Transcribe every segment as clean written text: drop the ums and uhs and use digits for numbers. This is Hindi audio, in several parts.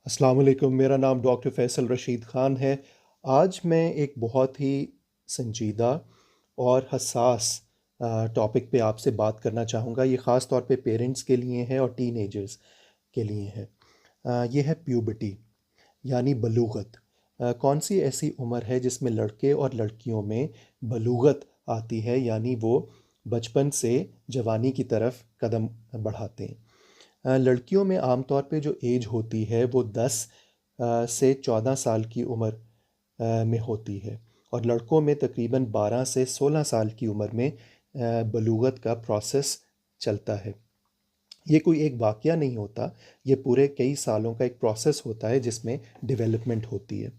अस्सलाम वालेकुम। मेरा नाम डॉक्टर फ़ैसल रशीद ख़ान है। आज मैं एक बहुत ही संजीदा और हसास टॉपिक पे आपसे बात करना चाहूँगा। ये ख़ास तौर पे पेरेंट्स के लिए है और टीनेजर्स के लिए है। ये है प्यूबर्टी यानी बलूग़त। कौन सी ऐसी उम्र है जिसमें लड़के और लड़कियों में बलूग़त आती है, यानी वो बचपन से जवानी की तरफ कदम बढ़ाते हैं। लड़कियों में आमतौर पे जो एज होती है वो 10 से 14 साल की उम्र में होती है, और लड़कों में तकरीबन 12 से 16 साल की उम्र में बलूगत का प्रोसेस चलता है। ये कोई एक वाक़या नहीं होता, ये पूरे कई सालों का एक प्रोसेस होता है जिसमें डेवलपमेंट होती है।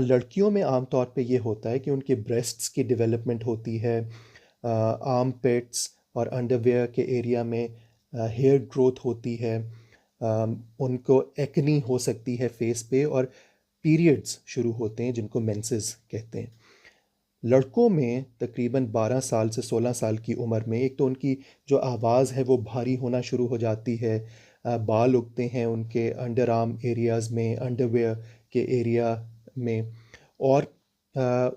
लड़कियों में आमतौर पे ये होता है कि उनके ब्रेस्ट्स की डेवलपमेंट होती है, आर्म पिट्स और अंडरवियर के एरिया में हेयर ग्रोथ होती है। उनको एक्नी हो सकती है फेस पे, और पीरियड्स शुरू होते हैं जिनको मेंसेस कहते हैं। लड़कों में तकरीबन 12 साल से 16 साल की उम्र में एक तो उनकी जो आवाज़ है वो भारी होना शुरू हो जाती है। बाल उगते हैं उनके अंडर आर्म एरियाज़ में, अंडरवियर के एरिया में, और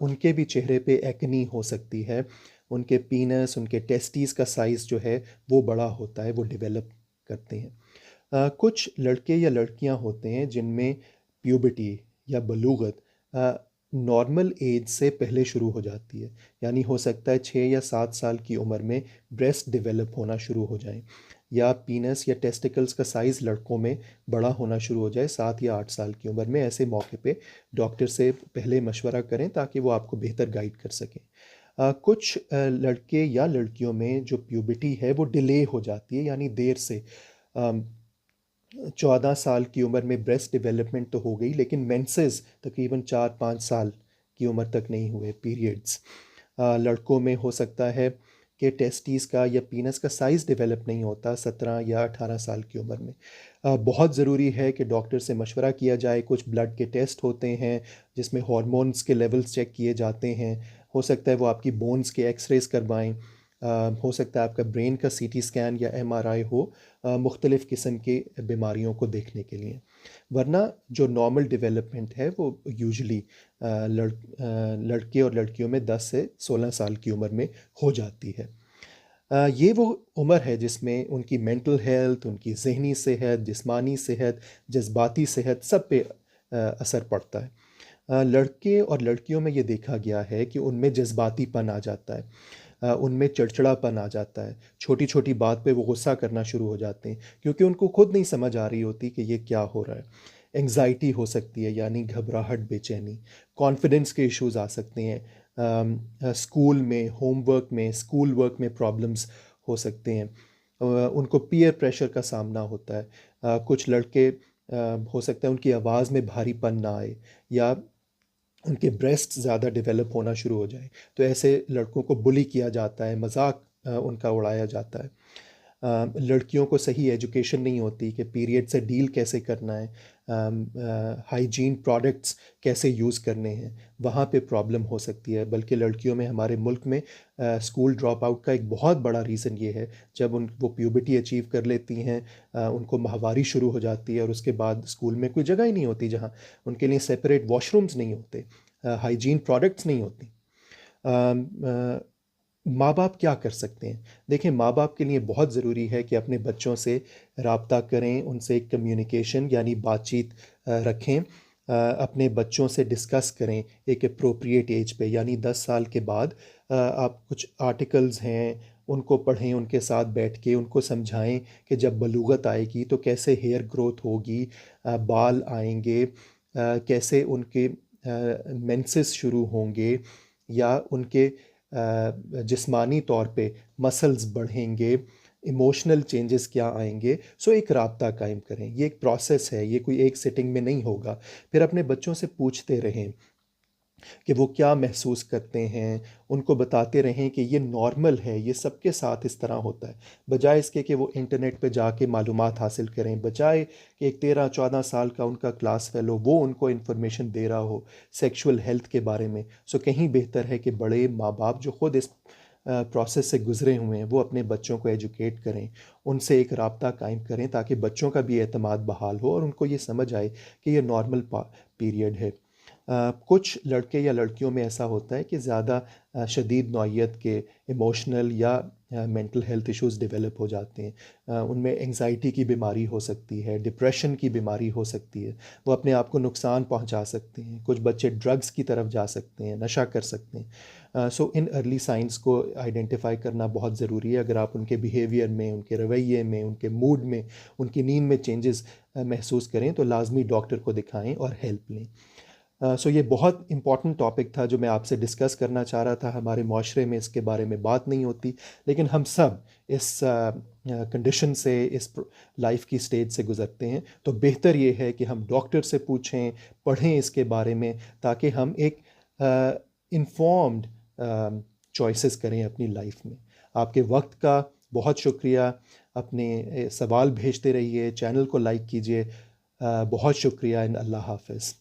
उनके भी चेहरे पे एक्नी हो सकती है। उनके पीनस, उनके टेस्टीज़ का साइज़ जो है वो बड़ा होता है, वो डेवलप करते हैं। कुछ लड़के या लड़कियां होते हैं जिनमें प्यूबर्टी या बलूगत नॉर्मल एज से पहले शुरू हो जाती है, यानी हो सकता है 6 या 7 साल की उम्र में ब्रेस्ट डेवलप होना शुरू हो जाए, या पीनस या टेस्टिकल्स का साइज़ लड़कों में बड़ा होना शुरू हो जाए 7 या 8 साल की उम्र में। ऐसे मौके पे डॉक्टर से पहले मशवरा करें ताकि वो आपको बेहतर गाइड कर सकें। कुछ लड़के या लड़कियों में जो प्यूबर्टी है वो डिले हो जाती है, यानी देर से। 14 साल की उम्र में ब्रेस्ट डेवलपमेंट तो हो गई, लेकिन मेंसेस तकरीबन 4-5 साल की उम्र तक नहीं हुए, पीरियड्स। लड़कों में हो सकता है कि टेस्टीज़ का या पीनस का साइज़ डेवलप नहीं होता 17 या 18 साल की उम्र में। बहुत ज़रूरी है कि डॉक्टर से मशवरा किया जाए। कुछ ब्लड के टेस्ट होते हैं जिसमें हार्मोन्स के लेवल्स चेक किए जाते हैं। हो सकता है वो आपकी बोन्स के एक्सरेज करवाएं। हो सकता है आपका ब्रेन का सीटी स्कैन या एमआरआई हो, मुख्तलिफ़ किस्म की बीमारियों को देखने के लिए। वरना जो नॉर्मल डेवलपमेंट है वो यूजुअली लड़के और लड़कियों में 10 से 16 साल की उम्र में हो जाती है। ये वो उम्र है जिसमें उनकी मेंटल हेल्थ, उनकी ज़हनी सेहत, जिस्मानी सेहत, जज्बाती सेहत सब पे असर पड़ता है। लड़के और लड़कियों में ये देखा गया है कि उनमें जज्बातीपन आ जाता है, उनमें चिड़चिड़ापन आ जाता है। छोटी-छोटी बात पे वो गुस्सा करना शुरू हो जाते हैं क्योंकि उनको खुद नहीं समझ आ रही होती कि ये क्या हो रहा है। एंग्ज़ायटी हो सकती है, यानी घबराहट, बेचैनी। कॉन्फिडेंस के इश्यूज़ आ सकते हैं। स्कूल में, होमवर्क में, स्कूल वर्क में प्रॉब्लम्स हो सकते हैं। उनको पीयर प्रेशर का सामना होता है। कुछ लड़के हो सकता है उनकी आवाज़ में भारीपन ना आए, या उनके ब्रेस्ट ज़्यादा डेवलप होना शुरू हो जाए, तो ऐसे लड़कों को बुली किया जाता है, मजाक उनका उड़ाया जाता है। लड़कियों को सही एजुकेशन नहीं होती कि पीरियड से डील कैसे करना है, हाइजीन प्रोडक्ट्स कैसे यूज़ करने हैं, वहाँ पे प्रॉब्लम हो सकती है। बल्कि लड़कियों में हमारे मुल्क में स्कूल ड्रॉप आउट का एक बहुत बड़ा रीज़न ये है, जब वो प्यूबर्टी अचीव कर लेती हैं, उनको माहवारी शुरू हो जाती है, और उसके बाद स्कूल में कोई जगह ही नहीं होती जहाँ उनके लिए सेपरेट वॉशरूम्स नहीं होते, हाइजीन प्रोडक्ट्स नहीं होती। माँ बाप क्या कर सकते हैं? देखिए, माँ बाप के लिए बहुत ज़रूरी है कि अपने बच्चों से राब्ता करें, उनसे एक कम्युनिकेशन यानी बातचीत रखें। अपने बच्चों से डिस्कस करें एक एप्रोप्रिएट एज पे, यानी 10 साल के बाद आप कुछ आर्टिकल्स हैं उनको पढ़ें, उनके साथ बैठ के उनको समझाएं कि जब बलूगत आएगी तो कैसे हेयर ग्रोथ होगी, बाल आएंगे, कैसे उनके मेंसेस शुरू होंगे, या उनके जिस्मानी तौर पे मसल्स बढ़ेंगे, इमोशनल चेंजेस क्या आएंगे। सो एक राब्ता कायम करें। ये एक प्रोसेस है, ये कोई एक सिटिंग में नहीं होगा। फिर अपने बच्चों से पूछते रहें कि वो क्या महसूस करते हैं, उनको बताते रहें कि ये नॉर्मल है, ये सबके साथ इस तरह होता है। बजाय इसके कि वो इंटरनेट पे जाके मालूमात हासिल करें, बजाय कि एक 13-14 साल का उनका क्लास फेलो वो उनको इन्फॉर्मेशन दे रहा हो सेक्सुअल हेल्थ के बारे में। सो कहीं बेहतर है कि बड़े माँ बाप जो खुद इस प्रोसेस से गुज़रे हुए हैं वो अपने बच्चों को एजुकेट करें, उनसे एक राब्ता कायम करें ताकि बच्चों का भी एतमाद बहाल हो और उनको ये समझ आए कि ये नॉर्मल पीरियड है। कुछ लड़के या लड़कियों में ऐसा होता है कि ज़्यादा शदीद नौइयत के इमोशनल या मेंटल हेल्थ इश्यूज़ डेवलप हो जाते हैं। उनमें एंग्ज़ायटी की बीमारी हो सकती है, डिप्रेशन की बीमारी हो सकती है, वो अपने आप को नुकसान पहुंचा सकते हैं। कुछ बच्चे ड्रग्स की तरफ जा सकते हैं, नशा कर सकते हैं। सो इन अर्ली साइंस को आइडेंटिफाई करना बहुत ज़रूरी है। अगर आप उनके बिहेवियर में, उनके रवैये में, उनके मूड में, उनकी नींद में चेंजेस महसूस करें तो लाजमी डॉक्टर को दिखाएं और हेल्प लें। सो ये बहुत इम्पॉर्टेंट टॉपिक था जो मैं आपसे डिस्कस करना चाह रहा था। हमारे माशरे में इसके बारे में बात नहीं होती, लेकिन हम सब इस कंडीशन से, इस लाइफ की स्टेज से गुज़रते हैं। तो बेहतर ये है कि हम डॉक्टर से पूछें, पढ़ें इसके बारे में, ताकि हम एक इन्फॉर्म्ड चॉइसेस करें अपनी लाइफ में। आपके वक्त का बहुत शुक्रिया। अपने सवाल भेजते रहिए, चैनल को लाइक कीजिए। बहुत शुक्रिया। इन अल्लाह हाफ़िज़।